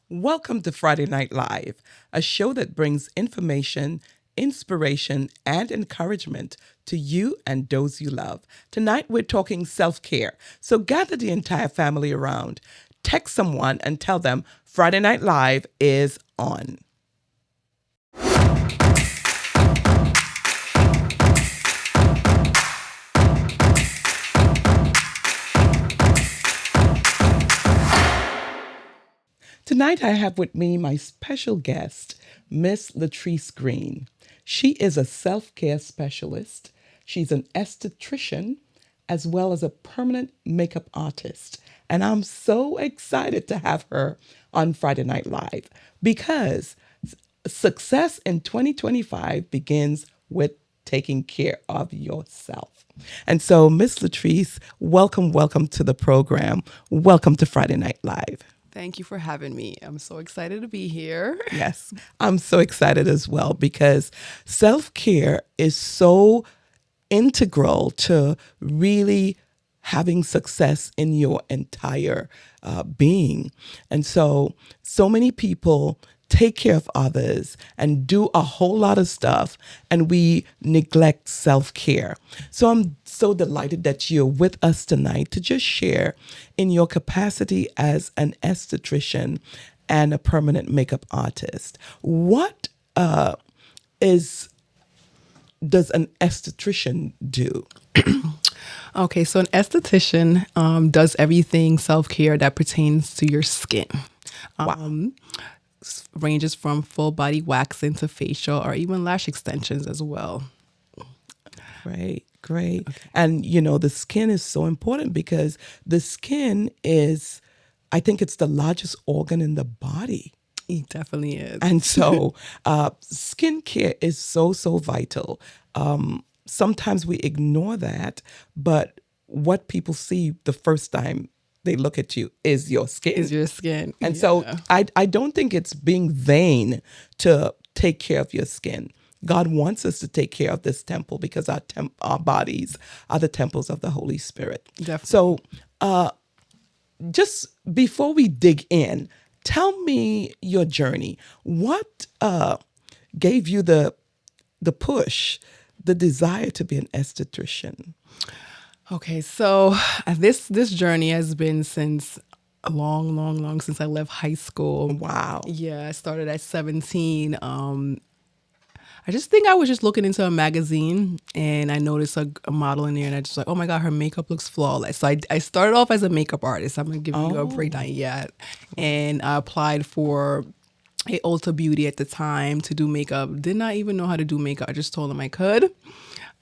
Welcome to Friday Night Live, a show that brings information, inspiration, and encouragement to you and those you love. Tonight we're talking self-care, so gather the entire family around. Text someone and tell them Friday Night Live is on. Tonight I have with me my special guest, Miss Letrice Green. She is a self-care specialist. She's an esthetician as well as a permanent makeup artist. And I'm so excited to have her on Friday Night Live because success in 2025 begins with taking care of yourself. And so, Miss Letrice, welcome to the program. Welcome to Friday Night Live. Thank you for having me. I'm so excited to be here. Yes, I'm so excited as well because self-care is so integral to really having success in your entire being. And so many people take care of others and do a whole lot of stuff, and we neglect self-care. So I'm so delighted that you're with us tonight to just share in your capacity as an esthetician and a permanent makeup artist. What does an esthetician do? Okay, so an esthetician does everything self-care that pertains to your skin. Wow. Ranges from full body waxing to facial or even lash extensions as well. Great. Okay. And, you know, the skin is so important because the skin is, I think it's the largest organ in the body. It definitely is. And so skincare is so vital. Sometimes we ignore that, but what people see the first time they look at you is your skin. And so I don't think it's being vain to take care of your skin. God wants us to take care of this temple because our bodies are the temples of the Holy Spirit. Definitely. So just before we dig in, tell me your journey. What gave you the push, the desire to be an esthetician? Okay, so this journey has been since a long since I left high school. Wow. Yeah, I started at 17. I just think I was just looking into a magazine and I noticed a model in there and I just like, oh my God, her makeup looks flawless. So I started off as a makeup artist. I'm going to give you a breakdown. Yeah. And I applied for a Ulta Beauty at the time to do makeup. Did not even know how to do makeup. I just told them I could.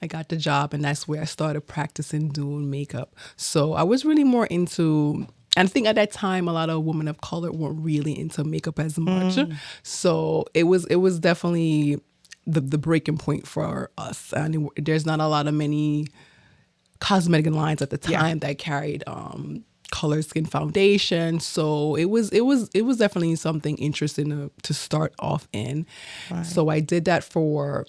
I got the job and that's where I started practicing doing makeup. So I was really more into, and I think at that time, a lot of women of color weren't really into makeup as much. So it was definitely the breaking point for us. And there's not a lot of many cosmetic lines at the time that carried color skin foundation. So it was definitely something interesting to start off in. Right. So I did that for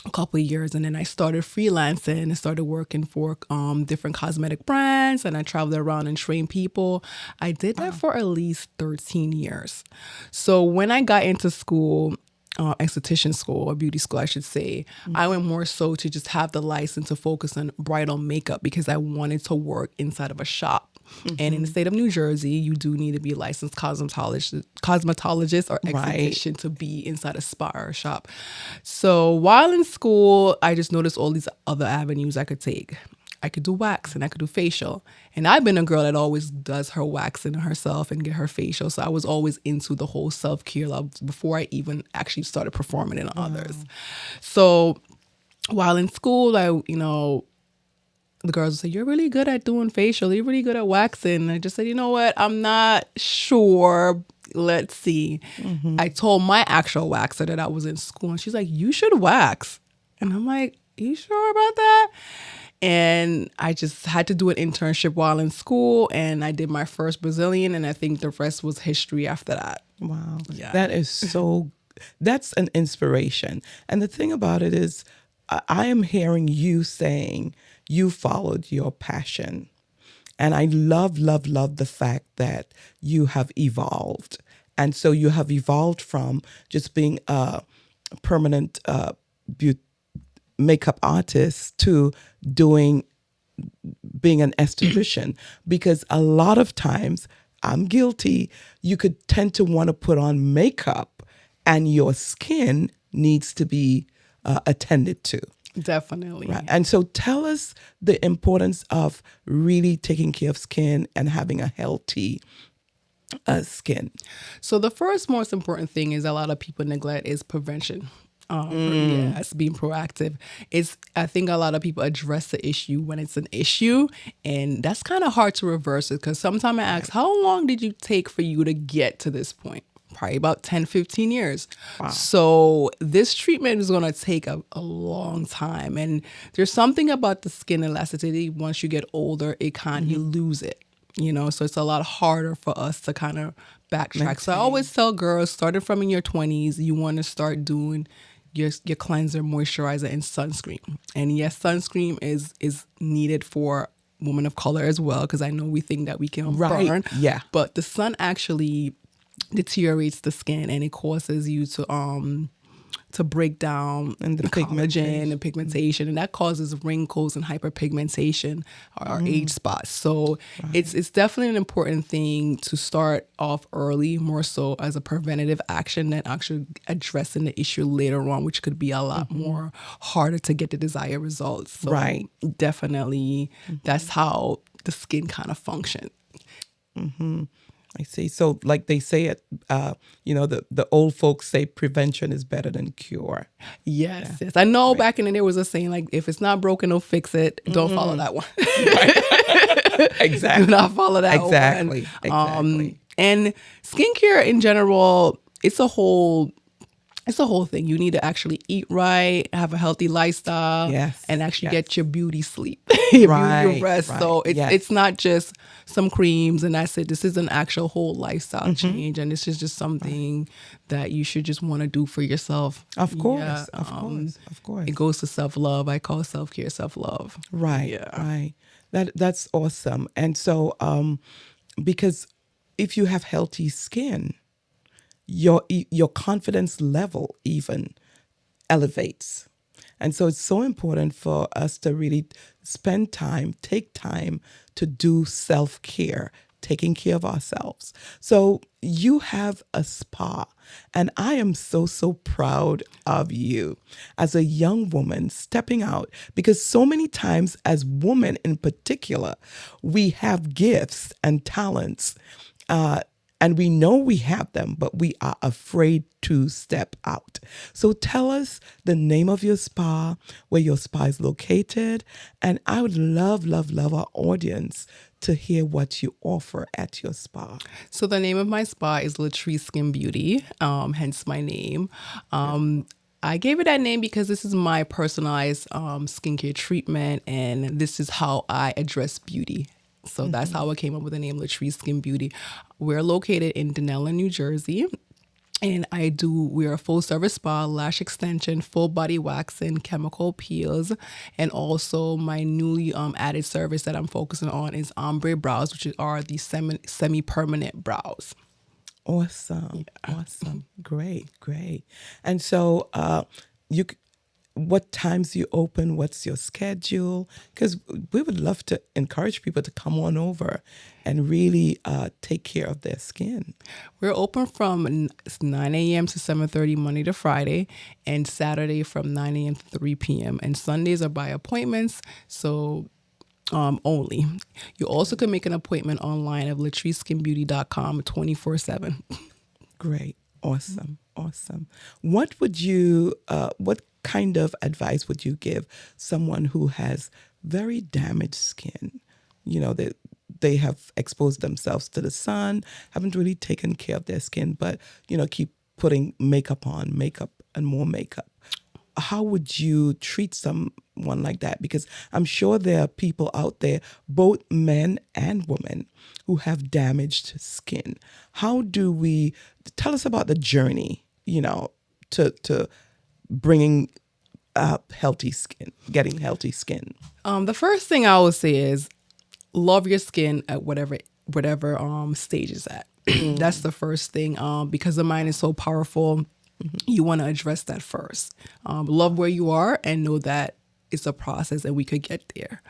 a couple of years and then I started freelancing and started working for different cosmetic brands and I traveled around and trained people. I did that for at least 13 years. So when I got into school, esthetician school or beauty school, I should say, I went more so to just have the license to focus on bridal makeup because I wanted to work inside of a shop. And in the state of New Jersey, you do need to be a licensed cosmetologist or esthetician to be inside a spa or a shop. So while in school, I just noticed all these other avenues I could take. I could do wax and I could do facial. And I've been a girl that always does her waxing herself and get her facial. So I was always into the whole self-care love before I even actually started performing in others. So while in school, the girls would say, you're really good at doing facial. You're really good at waxing. And I just said, you know what? I'm not sure. Let's see. I told my actual waxer that I was in school and she's like, you should wax. And I'm like, you sure about that? And I just had to do an internship while in school and I did my first Brazilian and I think the rest was history after that. Wow. Yeah. That is that's an inspiration. And the thing about it is I am hearing you saying you followed your passion. And I love the fact that you have evolved And so you have evolved from just being a permanent beauty makeup artist to doing being an esthetician, because a lot of times, I'm guilty, you could tend to want to put on makeup and your skin needs to be attended to. Definitely. Right. And so tell us the importance of really taking care of skin and having a healthy skin. So the first most important thing is a lot of people neglect is prevention. Yes, being proactive. I think a lot of people address the issue when it's an issue, and that's kind of hard to reverse it, because sometimes I ask, how long did you take for you to get to this point? Probably about 10, 15 years. Wow. So this treatment is going to take a long time. And there's something about the skin elasticity. Once you get older, you lose it. So it's a lot harder for us to kind of backtrack. So I always tell girls, starting from in your 20s, you want to start doing your cleanser, moisturizer, and sunscreen. And yes, sunscreen is needed for women of color as well, because I know we think that we can burn. Yeah. But the sun actually deteriorates the skin, and it causes you to break down and the collagen and pigmentation, and that causes wrinkles and hyperpigmentation or age spots. So it's definitely an important thing to start off early, more so as a preventative action than actually addressing the issue later on, which could be a lot more harder to get the desired results. So definitely that's how the skin kind of functions. I see. So like they say it, the old folks say prevention is better than cure. Yes. I know back in the day was a saying, like, if it's not broken, don't fix it. Don't follow that one. Exactly. Do not follow that one. Exactly. And skincare in general, it's a whole thing. You need to actually eat right, have a healthy lifestyle, and actually get your beauty sleep, your beauty rest. So it's not just some creams and that's it. This is an actual whole lifestyle change, and this is just something that you should just want to do for yourself. Of course, of course. It goes to self-love. I call self-care self-love. Right, right. That's awesome. And so, because if you have healthy skin, your confidence level even elevates. And so it's so important for us to really take time to do self-care, taking care of ourselves. So you have a spa, and I am so, so proud of you as a young woman stepping out, because so many times as women in particular, we have gifts and talents, and we know we have them, but we are afraid to step out. So tell us the name of your spa, where your spa is located. And I would love, love, love our audience to hear what you offer at your spa. So the name of my spa is Letrice Skin Beauty, hence my name. I gave it that name because this is my personalized skincare treatment, and this is how I address beauty. So that's how I came up with the name Letrice Skin Beauty. We're located in Dunellen, New Jersey. And we're a full service spa, lash extension, full body waxing, chemical peels. And also my newly added service that I'm focusing on is ombre brows, which are the semi-permanent brows. Awesome. Yeah. Awesome. Great. And so what times you open? What's your schedule? Because we would love to encourage people to come on over and really take care of their skin. We're open from 9 a.m. to 7:30 Monday to Friday, and Saturday from 9 a.m. to 3 p.m. And Sundays are by appointments, so only. You also can make an appointment online at letriceskinbeauty.com 24/7. Great. Awesome. What kind of advice would you give someone who has very damaged skin? They have exposed themselves to the sun, haven't really taken care of their skin, but, keep putting makeup on, makeup and more makeup. How would you treat someone like that? Because I'm sure there are people out there, both men and women, who have damaged skin. How do we tell us about the journey, to bringing healthy skin, getting healthy skin? The first thing I would say is love your skin at whatever stage it's at. That's the first thing. Because the mind is so powerful, you want to address that first. Love where you are and know that it's a process and we could get there.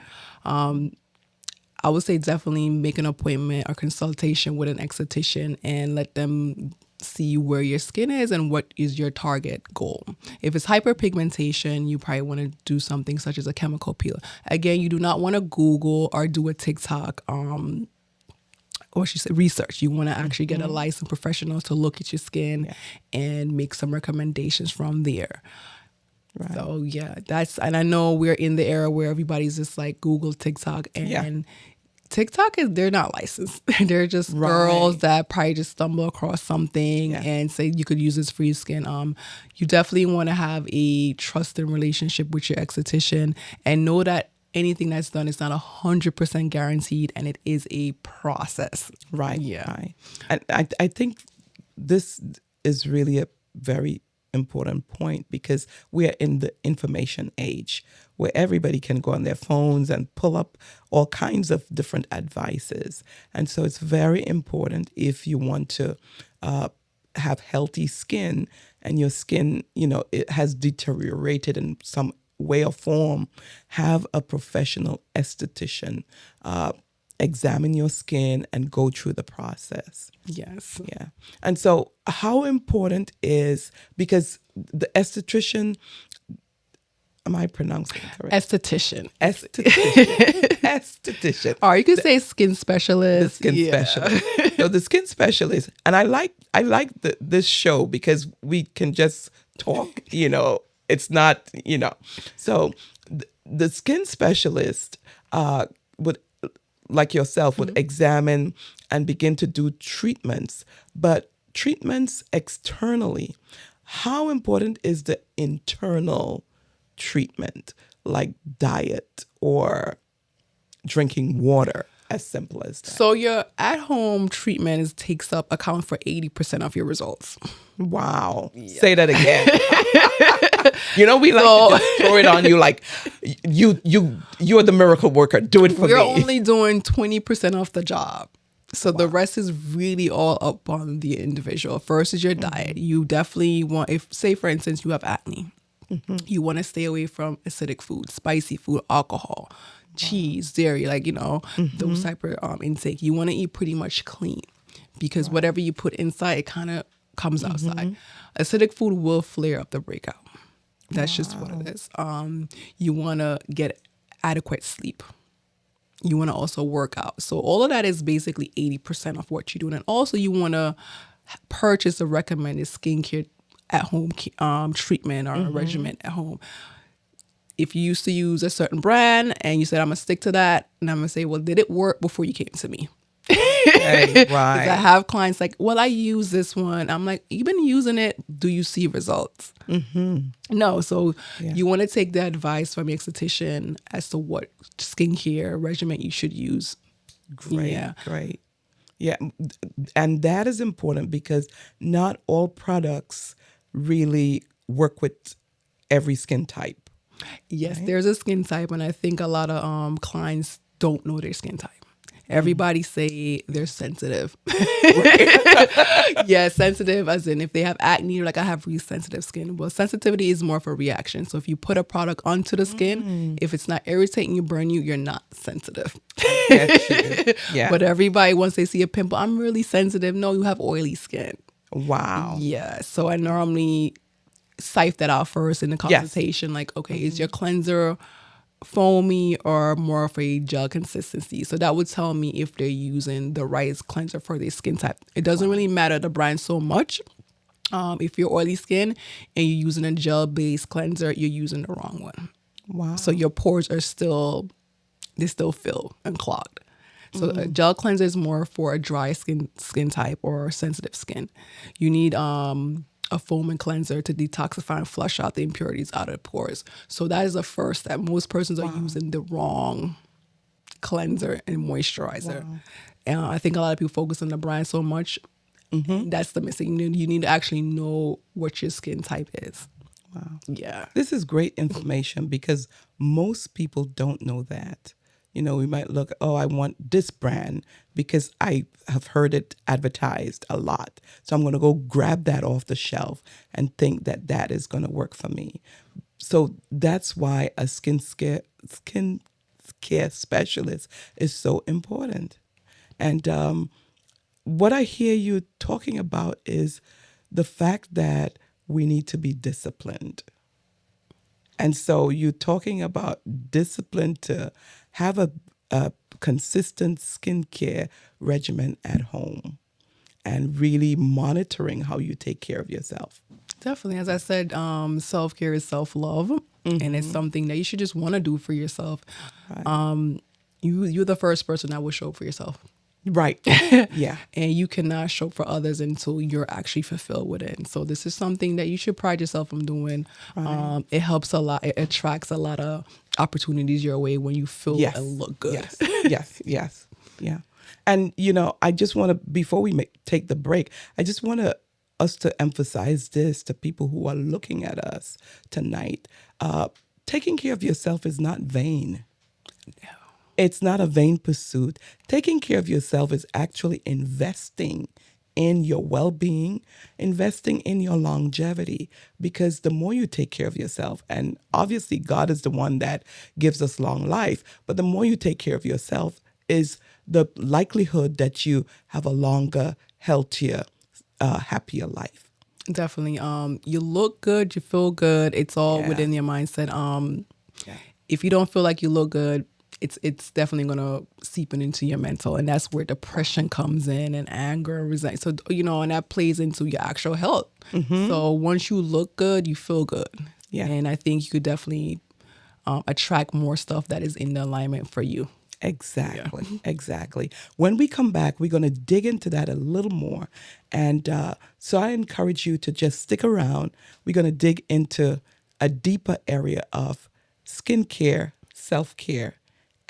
I would say definitely make an appointment or consultation with an esthetician and let them see where your skin is and what is your target goal. If it's hyperpigmentation, you probably want to do something such as a chemical peel. Again, you do not want to Google or do a TikTok or she said research. You want to actually get a licensed professional to look at your skin and make some recommendations from there. Right. So and I know we're in the era where everybody's just like Google, TikTok, and TikTok they're not licensed. They're just girls that probably just stumble across something and say you could use this for your skin. You definitely want to have a trusted relationship with your esthetician and know that anything that's done is not 100% guaranteed and it is a process. Right. Yeah. Right. And I think this is really a very important point because we are in the information age where everybody can go on their phones and pull up all kinds of different advices. And so it's very important if you want to have healthy skin and your skin, it has deteriorated in some way or form, have a professional esthetician examine your skin and go through the process. Yes. Yeah. And so how important is, because the esthetician, am I pronouncing it correct? Esthetician. Esthetician. Or you could say skin specialist. The skin specialist. So the skin specialist. And I like this show because we can just talk, it's not, So the skin specialist would, like yourself, would examine and begin to do treatments. But treatments externally, how important is the internal treatment, like diet or drinking water, as simple as that? So your at-home treatment accounts for 80% of your results. Wow. Yeah. Say that again. We like to just throw it on you like you're the miracle worker. Do it for me. We're only doing 20% of the job. So the rest is really all up on the individual. First is your diet. You definitely want, say for instance, you have acne. You want to stay away from acidic food, spicy food, alcohol, cheese, dairy, those type of intake. You want to eat pretty much clean because whatever you put inside, it kind of comes outside. Acidic food will flare up the breakout. That's just what it is. You want to get adequate sleep. You want to also work out. So all of that is basically 80% of what you're doing. And also you want to purchase a recommended skincare at home treatment or a regimen at home. If you used to use a certain brand and you said, I'm going to stick to that, and I'm going to say, well, did it work before you came to me? Right. I have clients like, well, I use this one. I'm like, you've been using it. Do you see results? No. So you want to take the advice from your esthetician as to what skincare regimen you should use. Great. Yeah. And that is important because not all products really work with every skin type. Yes, there's a skin type, and I think a lot of clients don't know their skin type. Everybody say they're sensitive. Yeah, sensitive as in if they have acne, you're like, I have really sensitive skin. Well, sensitivity is more of a reaction. So if you put a product onto the skin, if it's not irritating you, burn you, you're not sensitive. Yeah. But everybody, once they see a pimple, I'm really sensitive. No, you have oily skin. Wow. Yeah. So I normally sift that out first in the consultation. Like, okay, is your cleanser foamy or more of a gel consistency? So that would tell me if they're using the right cleanser for their skin type. It doesn't really matter the brand so much. If you're oily skin and you're using a gel-based cleanser, you're using the wrong one. Wow. So your pores are still filled and clogged. So a gel cleanser is more for a dry skin type or sensitive skin. You need a foaming cleanser to detoxify and flush out the impurities out of the pores. So that is the first step. Most persons are using the wrong cleanser and moisturizer. And I think a lot of people focus on the brand so much. That's the missing. You need to actually know what your skin type is. Wow. Yeah. This is great information because most people don't know that. We might look, oh, I want this brand because I have heard it advertised a lot. So I'm going to go grab that off the shelf and think that that is going to work for me. So that's why a skin care specialist is so important. And what I hear you talking about is the fact that we need to be disciplined. And so you're talking about discipline to have a consistent skincare regimen at home and really monitoring how you take care of yourself. Definitely. As I said, self-care is self-love. And it's something that you should just want to do for yourself. Right. You're the first person that will show up for yourself. Right. Yeah. And you cannot show up for others until you're actually fulfilled with it. And so this is something that you should pride yourself on doing. Right. It helps a lot. It attracts a lot of opportunities your way when you feel and look good. Yes. Yeah. And, I just want to, before we take the break, I just want us to emphasize this to people who are looking at us tonight. Taking care of yourself is not vain. No. It's not a vain pursuit. Taking care of yourself is actually investing in your well-being, investing in your longevity, because the more you take care of yourself, and obviously God is the one that gives us long life, but the more you take care of yourself is the likelihood that you have a longer, healthier, happier life. Definitely. You look good, you feel good. It's all within your mindset. If you don't feel like you look good, it's definitely gonna seep into your mental, and that's where depression comes in, and anger, resentment. So and that plays into your actual health. So once you look good, you feel good. Yeah. And I think you could definitely attract more stuff that is in the alignment for you. Exactly. When we come back, we're going to dig into that a little more. And so I encourage you to just stick around. We're going to dig into a deeper area of skincare, self-care,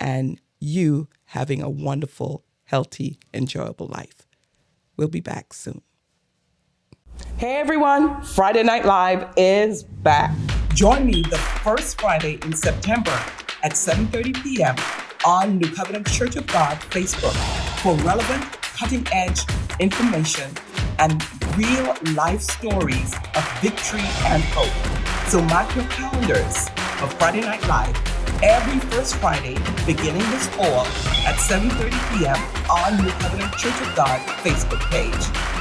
and you having a wonderful, healthy, enjoyable life. We'll be back soon. Hey everyone, Friday Night Live is back. Join me the first Friday in September at 7:30 p.m. on New Covenant Church of God Facebook for relevant, cutting-edge information and real life stories of victory and hope. So mark your calendars for Friday Night Live every first Friday beginning this fall at 7:30 p.m. on New Covenant Church of God Facebook page.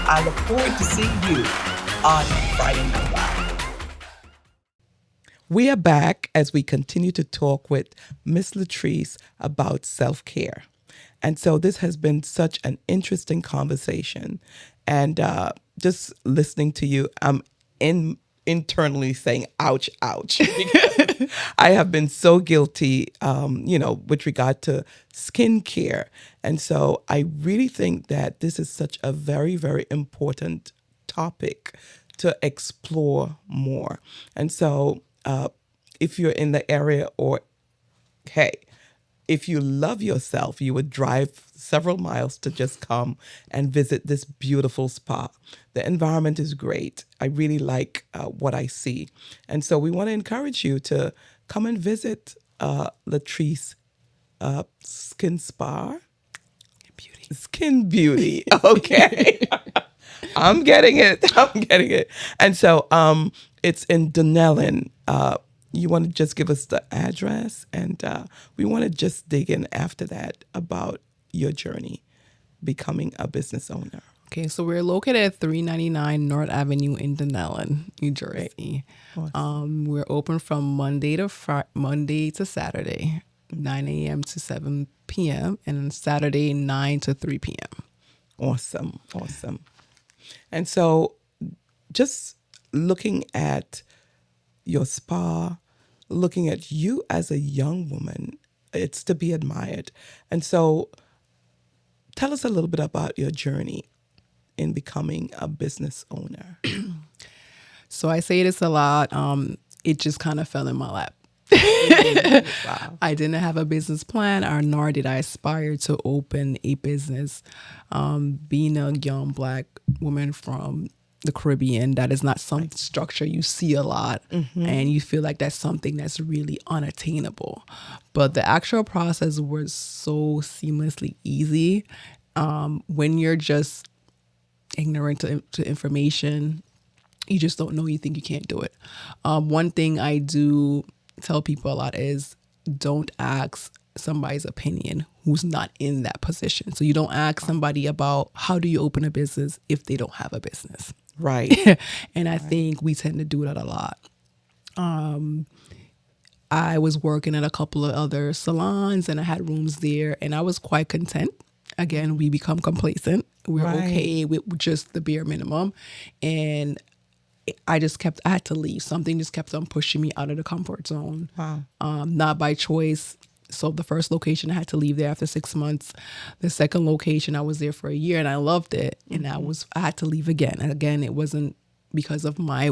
I look forward to seeing you on Friday Night Live. We are back as we continue to talk with Miss Letrice about self-care. And so this has been such an interesting conversation. And just listening to you, I'm internally saying, ouch, ouch, because I have been so guilty, with regard to skincare. And so I really think that this is such a very, very important topic to explore more. And so if you're in the area, or hey, if you love yourself, you would drive several miles to just come and visit this beautiful spa. The environment is great. I really like what I see. And so we want to encourage you to come and visit Letrice Skin Beauty. Skin Beauty. Okay. I'm getting it. And so it's in Dunellen. You want to just give us the address, and we want to just dig in after that about your journey becoming a business owner. Okay, so we're located at 399 North Avenue in Dunellen, New Jersey. Awesome. We're open from Monday to Saturday, 9 a.m. to 7 p.m., and Saturday, 9 to 3 p.m. Awesome. And so just looking at your spa, looking at you as a young woman, it's to be admired. And so tell us a little bit about your journey in becoming a business owner. So I say this a lot. It just kind of fell in my lap. Wow. I didn't have a business plan, or nor did I aspire to open a business. Being a young Black woman from the Caribbean. That is not some structure you see a lot, and you feel like that's something that's really unattainable. But the actual process was so seamlessly easy. When you're just ignorant to information, you just don't know, you think you can't do it. One thing I do tell people a lot is don't ask somebody's opinion who's not in that position. So you don't ask somebody about how do you open a business if they don't have a business. Right. And I think we tend to do that a lot. I was working at a couple of other salons and I had rooms there and I was quite content. Again, we become complacent. We're okay with just the bare minimum. And I had to leave. Something just kept on pushing me out of the comfort zone. Wow. Not by choice. So the first location, I had to leave there after 6 months. The second location, I was there for a year and I loved it. And I had to leave again. And again, it wasn't because of my,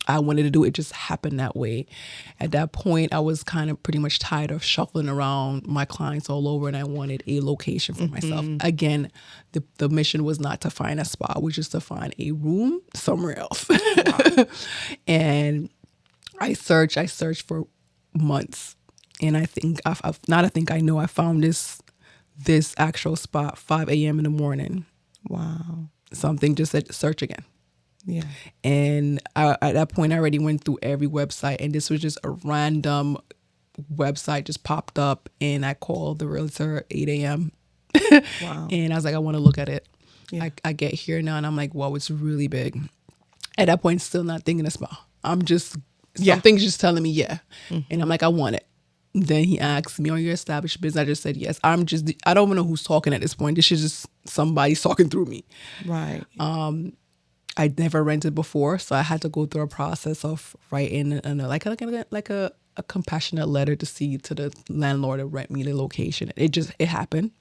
I wanted to do it. It just happened that way. At that point, I was kind of pretty much tired of shuffling around my clients all over and I wanted a location for myself. Again, the mission was not to find a spa, it was just to find a room somewhere else. Wow. And I searched for months. And I think, I found this actual spot, 5 a.m. in the morning. Wow. Something just said, search again. Yeah. And at that point, I already went through every website. And this was just a random website just popped up. And I called the realtor at 8 a.m. Wow. And I was like, I want to look at it. Yeah. I get here now and I'm like, wow, it's really big. At that point, still not thinking of small. Something's just telling me, yeah. And I'm like, I want it. Then he asked me, are you established business? I just said, yes. I don't even know who's talking at this point. This is just somebody talking through me. Right. I'd never rented before, so I had to go through a process of writing like a compassionate letter to the landlord to rent me the location. It happened.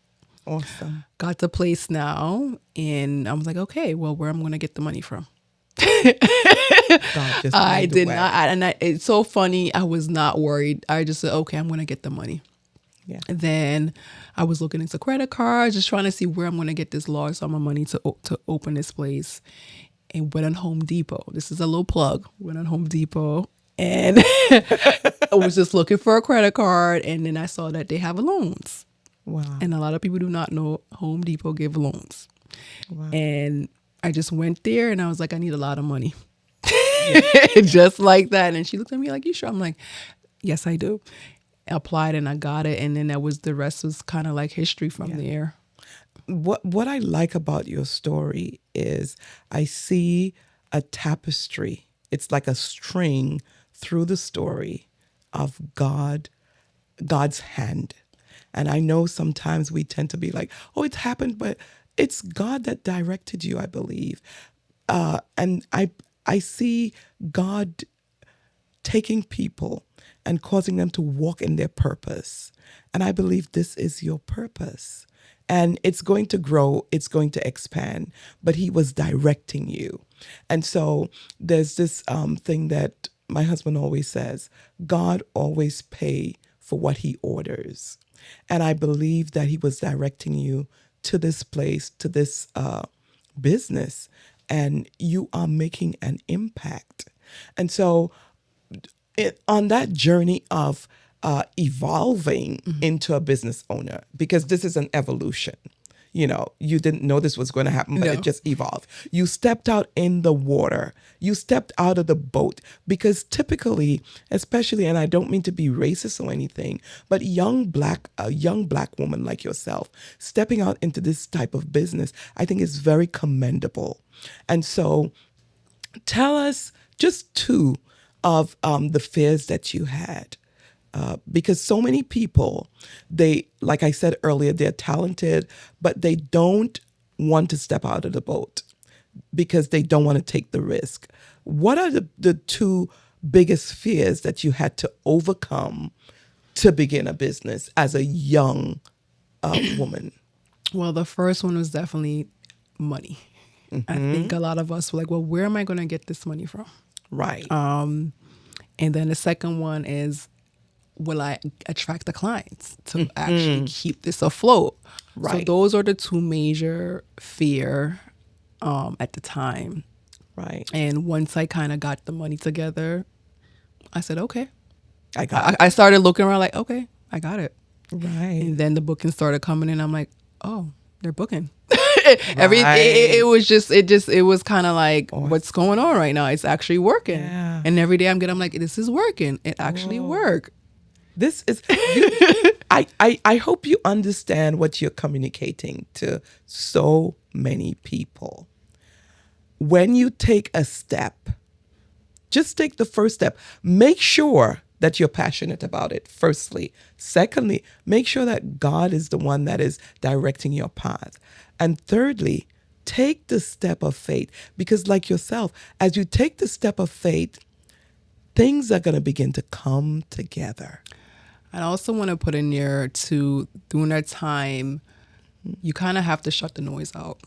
Awesome. Got the place now, and I was like, okay, well, where am I going to get the money from? I did not, it's so funny. I was not worried. I just said, okay, I'm going to get the money. Yeah. And then I was looking into credit cards, just trying to see where I'm going to get this large sum of money to open this place. And went on Home Depot. This is a little plug. Went on Home Depot and I was just looking for a credit card. And then I saw that they have loans. Wow. And a lot of people do not know Home Depot give loans. Wow. And I just went there and I was like, I need a lot of money. Just like that. And she looked at me like, you sure? I'm like, yes, I do. I applied and I got it. And then the rest was kind of like history from there. What I like about your story is I see a tapestry. It's like a string through the story of God's hand. And I know sometimes we tend to be like, oh, it's happened, but it's God that directed you, I believe. And I see God taking people and causing them to walk in their purpose. And I believe this is your purpose. And it's going to grow, it's going to expand, but he was directing you. And so there's this thing that my husband always says, God always pay for what he orders. And I believe that he was directing you to this place, to this business, and you are making an impact. And so on that journey of evolving into a business owner, because this is an evolution. You didn't know this was going to happen, but it just evolved. You stepped out in the water. You stepped out of the boat because typically, especially, and I don't mean to be racist or anything, but a young black woman like yourself stepping out into this type of business, I think is very commendable. And so tell us just two of the fears that you had. Because so many people, like I said earlier, they're talented, but they don't want to step out of the boat because they don't want to take the risk. What are the two biggest fears that you had to overcome to begin a business as a young woman? Well, the first one was definitely money. Mm-hmm. I think a lot of us were like, well, where am I going to get this money from? Right. And then the second one is, will I attract the clients to actually keep this afloat? Right. So those are the two major fear at the time. Right. And once I kind of got the money together, I said, okay. I got it. I started looking around like, okay, I got it. Right. And then the bookings started coming in. I'm like, oh, they're booking. Right. It was kind of like, what's going on right now? It's actually working. Yeah. And every day I'm like, this is working. It actually worked. This is, I hope you understand what you're communicating to so many people. When you take a step, just take the first step. Make sure that you're passionate about it, firstly. Secondly, make sure that God is the one that is directing your path. And thirdly, take the step of faith. Because like yourself, as you take the step of faith, things are going to begin to come together. I also want to put in there too, during that time, you kind of have to shut the noise out.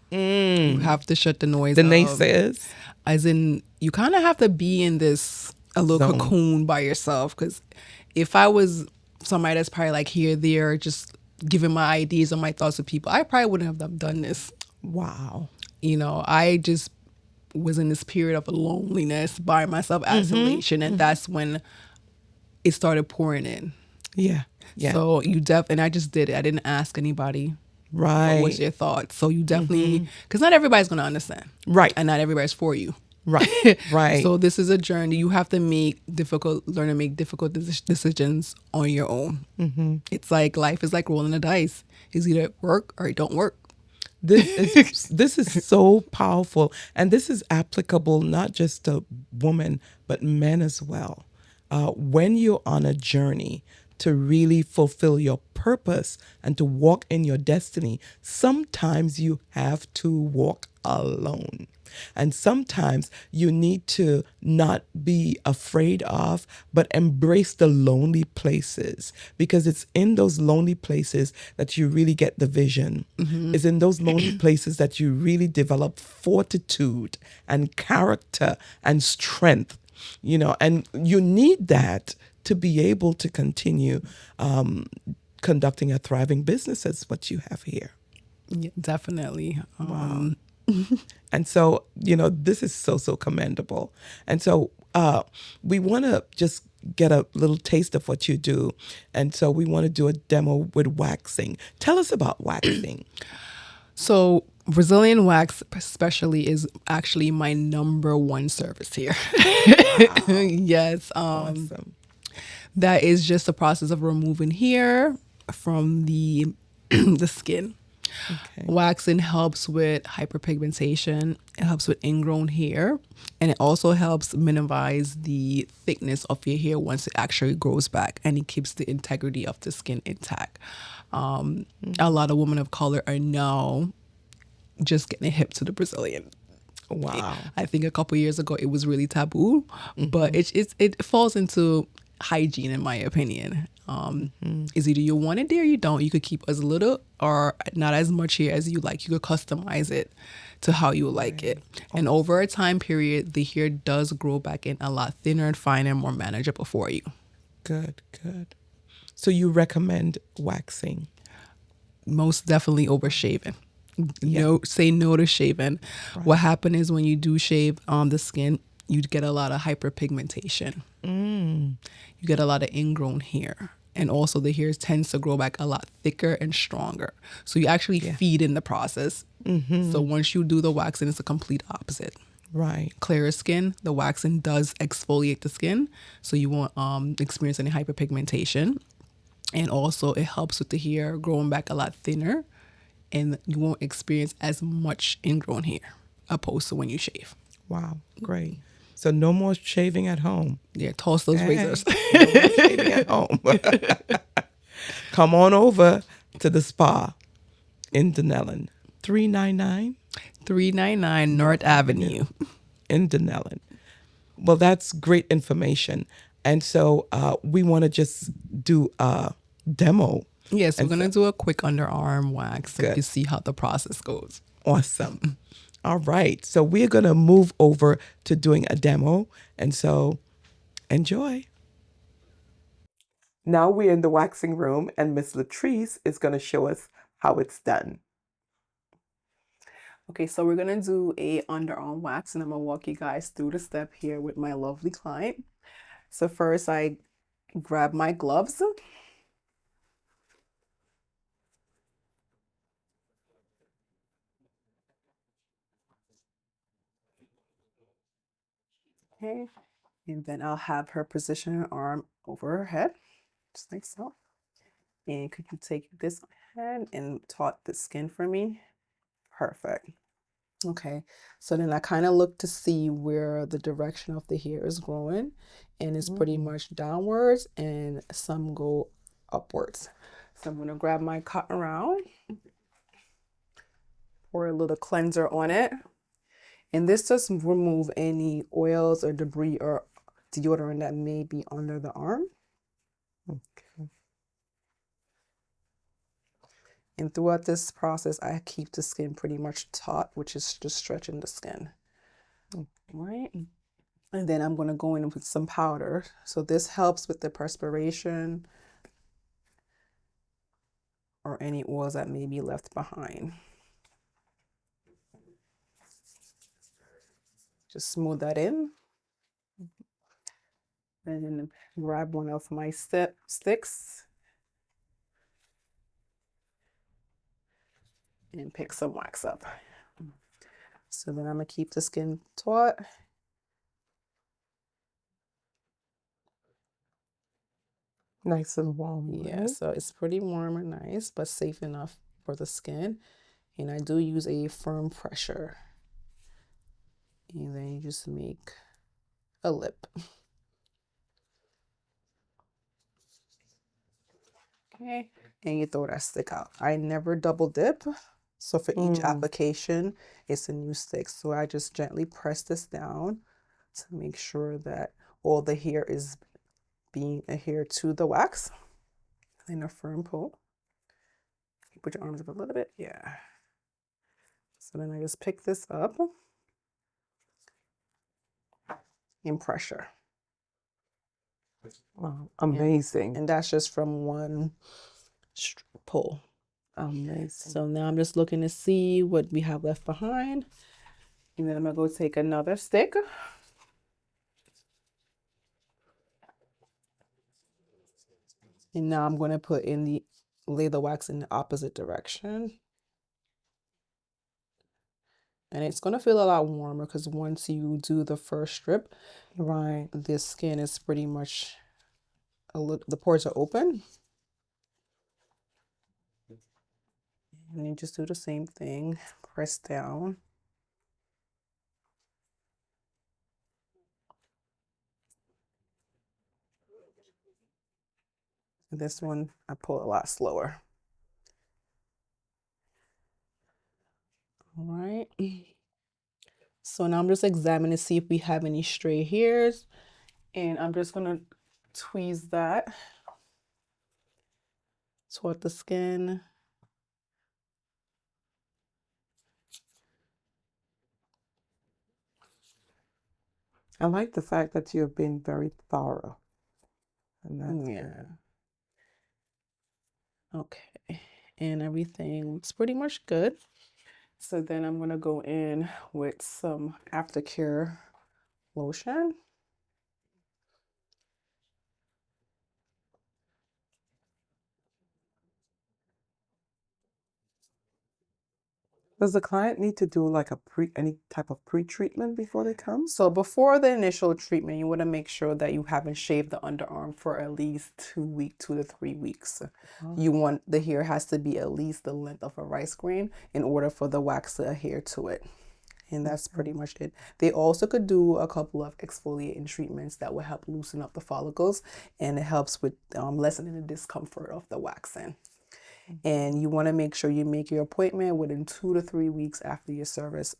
You have to shut the noise out. The naysayers. As in, you kind of have to be in this a little Zone. cocoon by yourself. Because if I was somebody that's probably like here, there, just giving my ideas and my thoughts to people, I probably wouldn't have done this. Wow. You know, I just was in this period of loneliness by myself, isolation, and that's when it started pouring in. Yeah. Yeah. So and I just did it. I didn't ask anybody. Right. What was your thoughts? So you definitely, because not everybody's going to understand. Right. And not everybody's for you. Right. Right. So this is a journey. You have to learn to make difficult decisions on your own. It's like life is like rolling the dice. It's either work or it don't work. This is so powerful, and this is applicable not just to women but men as well. When you're on a journey to really fulfill your purpose and to walk in your destiny, sometimes you have to walk alone. And sometimes you need to not be afraid of, but embrace the lonely places, because it's in those lonely places that you really get the vision. It's in those lonely places that you really develop fortitude and character and strength, you know, and you need that to be able to continue conducting a thriving business as what you have here. Yeah, definitely. Wow. And so, you know, this is so commendable. And so we want to just get a little taste of what you do. And so we want to do a demo with waxing. Tell us about waxing. So Brazilian wax especially is actually my number one service here. Wow. Yes. Awesome. That is just the process of removing hair from the the skin. Okay. Waxing helps with hyperpigmentation. It helps with ingrown hair, and it also helps minimize the thickness of your hair once it actually grows back, and it keeps the integrity of the skin intact. A lot of women of color are now just getting hip to the Brazilian. Wow. I think a couple years ago it was really taboo, but it falls into hygiene in my opinion. Is either you want it there or you don't. You could keep as little or not as much hair as you like. You could customize it to how you like it. And over a time period, the hair does grow back in a lot thinner and finer and more manageable for you. Good. So you recommend waxing? Most definitely over shaving. Yeah. Say no to shaving. Right. What happens is when you do shave on the skin, you get a lot of hyperpigmentation. You get a lot of ingrown hair. And also the hair tends to grow back a lot thicker and stronger. So you actually feed in the process. So once you do the waxing, it's a complete opposite. Right. Clearer skin, the waxing does exfoliate the skin. So you won't experience any hyperpigmentation. And also it helps with the hair growing back a lot thinner. And you won't experience as much ingrown hair opposed to when you shave. Wow, great. So no more shaving at home. Yeah, toss those razors. No more shaving at home. Come on over to the spa in Dunellen. 399? 399 North Avenue. In Dunellen. Well, that's great information. And so we want to just do a demo. Yes, we're going to do a quick underarm wax so you can see how the process goes. Awesome. All right. So we're going to move over to doing a demo. And so enjoy. Now we're in the waxing room and Miss Letrice is going to show us how it's done. Okay, so we're gonna do a underarm wax, and I'm gonna walk you guys through the step here with my lovely client. So first I grab my gloves. Okay, and then I'll have her position her arm over her head, just like so. And could you take this hand and taut the skin for me? Perfect. Okay, so then I kind of look to see where the direction of the hair is growing, and it's pretty much downwards, and some go upwards. So I'm gonna grab my cotton round, pour a little cleanser on it, and this just remove any oils or debris or deodorant that may be under the arm. Okay. And throughout this process, I keep the skin pretty much taut, which is just stretching the skin. Right. And then I'm going to go in with some powder. So this helps with the perspiration or any oils that may be left behind. Just smooth that in. Then grab one of my sticks and pick some wax up. So then I'm going to keep the skin taut. Nice and warm. Yeah, right? so it's pretty warm and nice, but safe enough for the skin. And I do use a firm pressure. And then you just make a lip. Okay, and you throw that stick out. I never double dip. So for each application, it's a new stick. So I just gently press this down to make sure that all the hair is being adhered to the wax. And a firm pull. Put your arms up a little bit. Yeah. So then I just pick this up and pressure. Wow, amazing. And that's just from one pull. Amazing. So now I'm just looking to see what we have left behind. And then I'm going to go take another stick. And now I'm going to lay the wax in the opposite direction. And it's going to feel a lot warmer because once you do the first strip, Right. this skin is pretty much, the pores are open. And you just do the same thing, press down. This one, I pull a lot slower. All right. So now I'm just examining to see if we have any stray hairs. And I'm just going to tweeze that toward the skin. I like the fact that you're being very thorough. And that's Yeah. good. Okay. And everything looks pretty much good. So then I'm going to go in with some aftercare lotion. Does the client need to do like any type of pre-treatment before they come? So before the initial treatment, you want to make sure that you haven't shaved the underarm for at least 2 to 3 weeks. The hair has to be at least the length of a rice grain in order for the wax to adhere to it. And that's pretty much it. They also could do a couple of exfoliating treatments that will help loosen up the follicles, and it helps with lessening the discomfort of the waxing. And you want to make sure you make your appointment within 2 to 3 weeks after your service.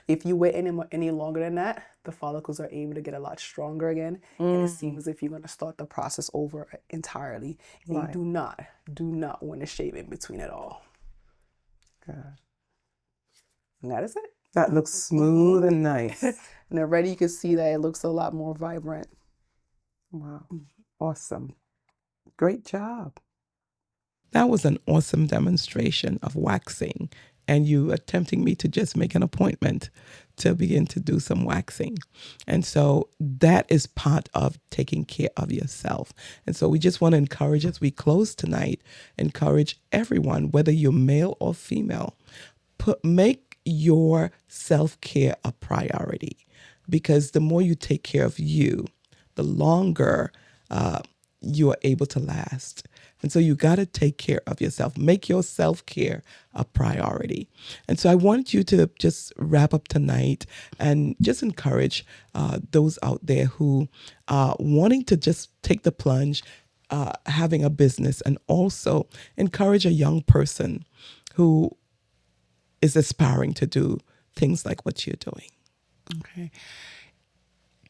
If you wait any longer than that, the follicles are able to get a lot stronger again, and it seems as if you're going to start the process over entirely. And you do not want to shave in between at all. Good. And that is it. That looks smooth and nice. And already you can see that it looks a lot more vibrant. Wow. Awesome. Great job. That was an awesome demonstration of waxing and you are tempting me to just make an appointment to begin to do some waxing. And so that is part of taking care of yourself. And so we just want to encourage, as we close tonight, encourage everyone, whether you're male or female, make your self-care a priority, because the more you take care of you, the longer you are able to last. And so you got to take care of yourself. Make your self-care a priority. And so I want you to just wrap up tonight and just encourage those out there who are wanting to just take the plunge, having a business, and also encourage a young person who is aspiring to do things like what you're doing. Okay.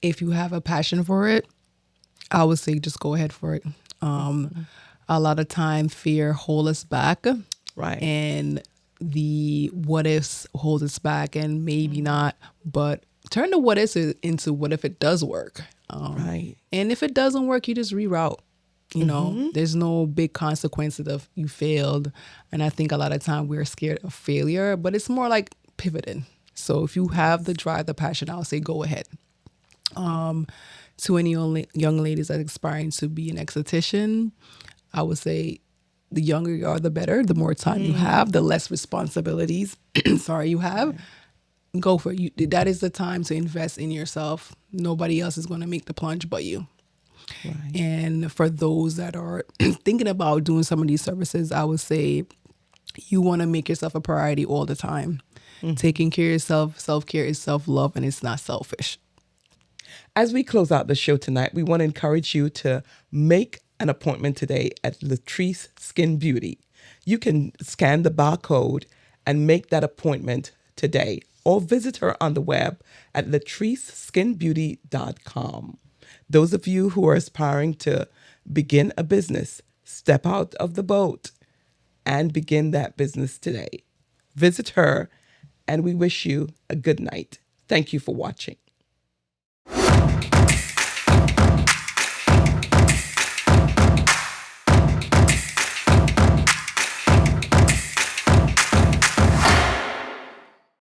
If you have a passion for it, I would say just go ahead for it. A lot of time fear holds us back. Right. And the what ifs hold us back, and maybe not, but turn the what ifs into what if it does work. Right. And if it doesn't work, you just reroute. You know, there's no big consequences of you failed. And I think a lot of time we're scared of failure, but it's more like pivoting. So if you have the drive, the passion, I'll say go ahead. To any young ladies that are aspiring to be an esthetician, I would say the younger you are, the better. The more time you have, the less responsibilities you have. Go for it. That is the time to invest in yourself. Nobody else is going to make the plunge but you. Right. And for those that are thinking about doing some of these services, I would say you want to make yourself a priority all the time. Taking care of yourself, self-care is self-love, and it's not selfish. As we close out the show tonight, we want to encourage you to make an appointment today at Letrice Skin Beauty. You can scan the barcode and make that appointment today, or visit her on the web at letriceskinbeauty.com. Those of you who are aspiring to begin a business, step out of the boat and begin that business today. Visit her, and we wish you a good night. Thank you for watching.